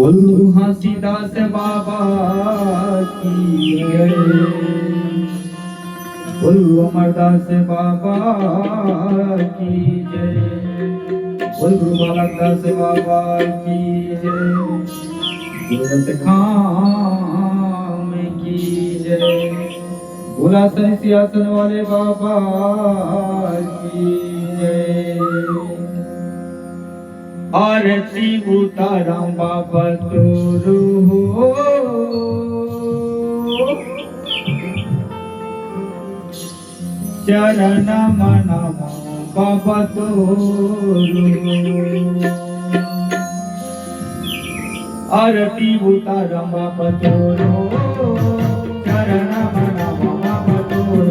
बोलो हासीदास बाबा की जय, बोलो अमरदास बाबा की जय, बोलो बालकदास बाबा की जय, गुरु खाम की जय, बोला सही सिंहासन वाले बाबा की जय। आरती उतारां बाबा तोरू हो, चरण मनावा बाबा तोरू। आरती उतारां बाबा तोरू, चरण मनावा बाबा तोरू।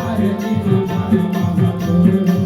आरती उतारां बाबा तोरू,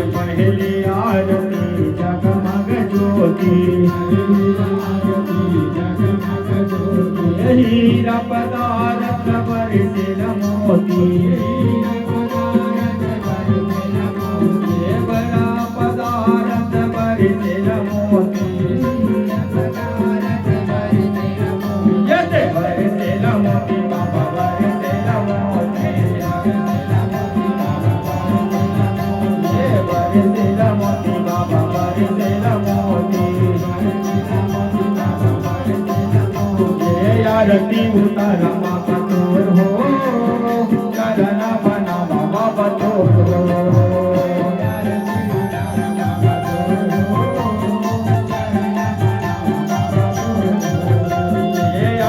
पहली आरती जगमग ज्योति, हीरा पदारथ बरसिल मोती, बड़ा पदारथ बरसिल मोती, बरसिल मोती बाबा बरसिल मोती, बरसिल मोती बाबा बरसिल मोती। आरती उतारा बाबा तोर हो, चरण मनावा बाबा तोर हो।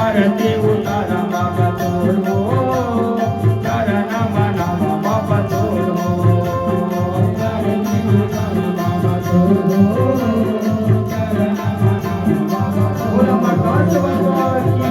आरती उतारा बाबा तोर हो, चरण मनावा बाबा तोर हो। आरती उतारा बाबा तोर हो, चरण मनावा बाबा तोर हो। अमरदास बाबा की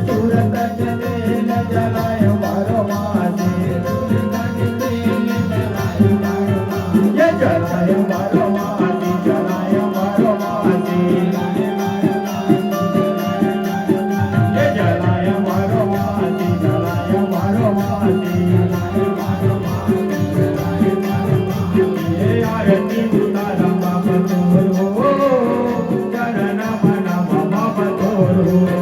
सूरत तेल जलाय मारो मासी ये जलाय मारो मासी जलाय मारो मासी ये जलाय मारो मासी जलाय मारो मासी ये आरती उतारा बाबा तोर हो चरण मना बाबा तोर हो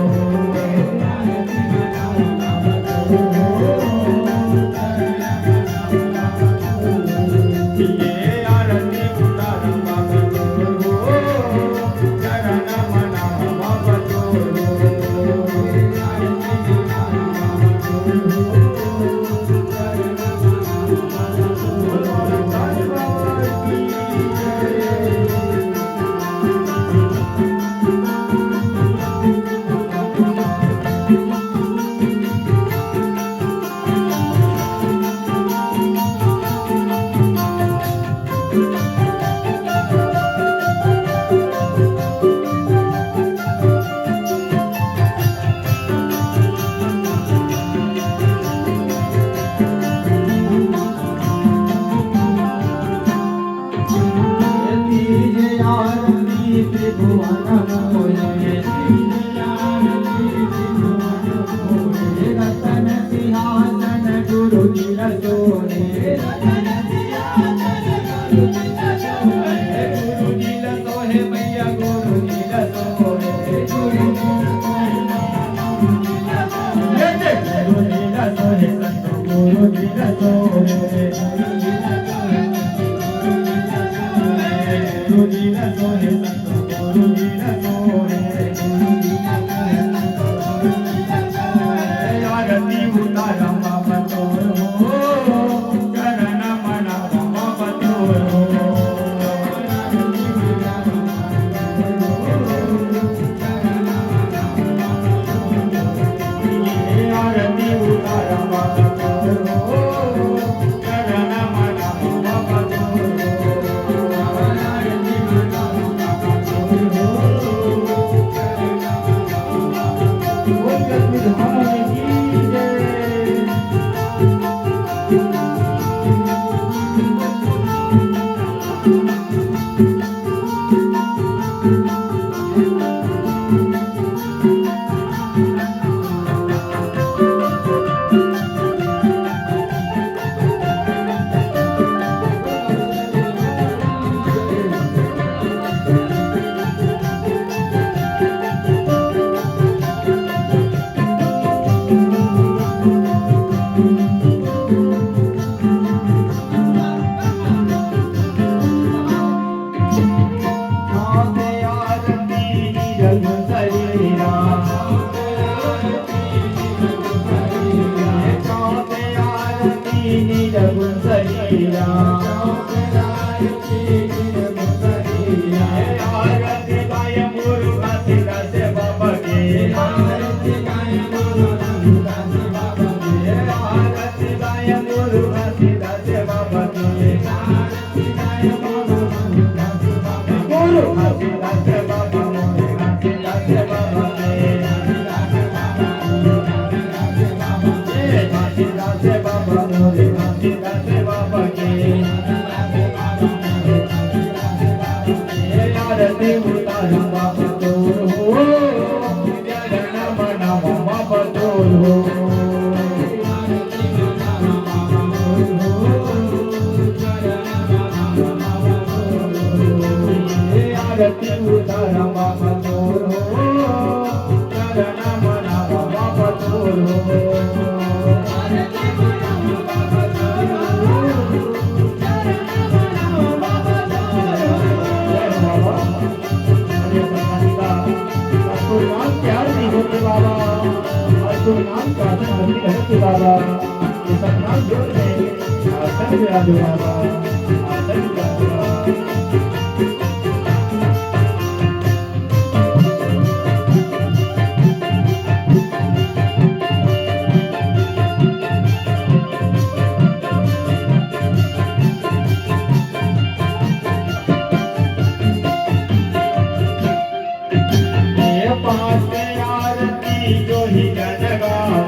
पास आरती जो ही जनगा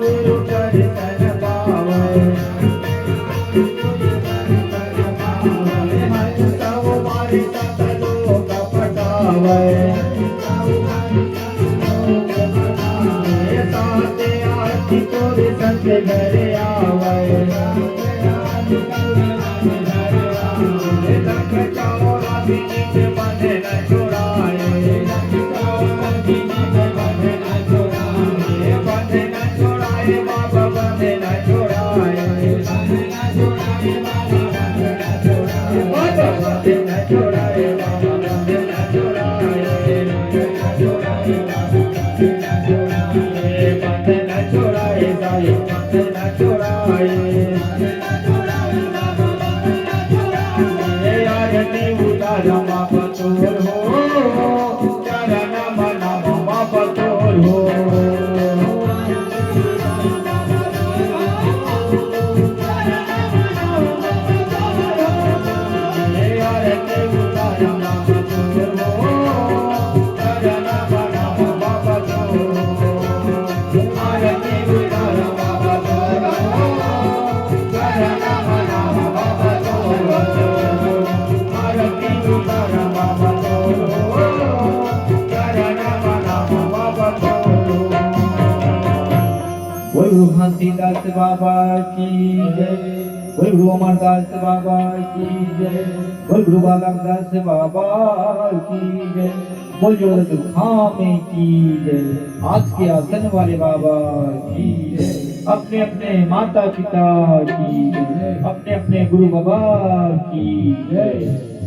गुरु दर्शन पावे सब मारी लोक पटावे साथे आरती कोरी संत घर आवे लख चौरा बीच बंधे न छुड़ाए बंधे न छुड़ाए बाबा बंधे न छुड़ाए बाबा बंधे न छुड़ाए बाबा बंधे न छुड़ाए बंधे न छुड़ाए साईं बंधे न छुड़ाए आरती उतारा बाबा तोर हो चरण मना बाबा तोर हो आरती उतारा बाबा तोर हो चरण मना बाबा तोर हो आरती उतारा बाबा तोर हो चरण मना बाबा तोर हो आरती उतारा बाबा तोर हो चरण मना बाबा तोर हो। बोल गुरु घासीदास बाबा की जय बोल गुरु अमरदास बाबा की जय बोल गुरु बालकदास बाबा की जय बोल जोड़त खामे की जय आज के आसन वाले बाबा की जय अपने अपने माता पिता की जय अपने अपने गुरु बाबा की जय।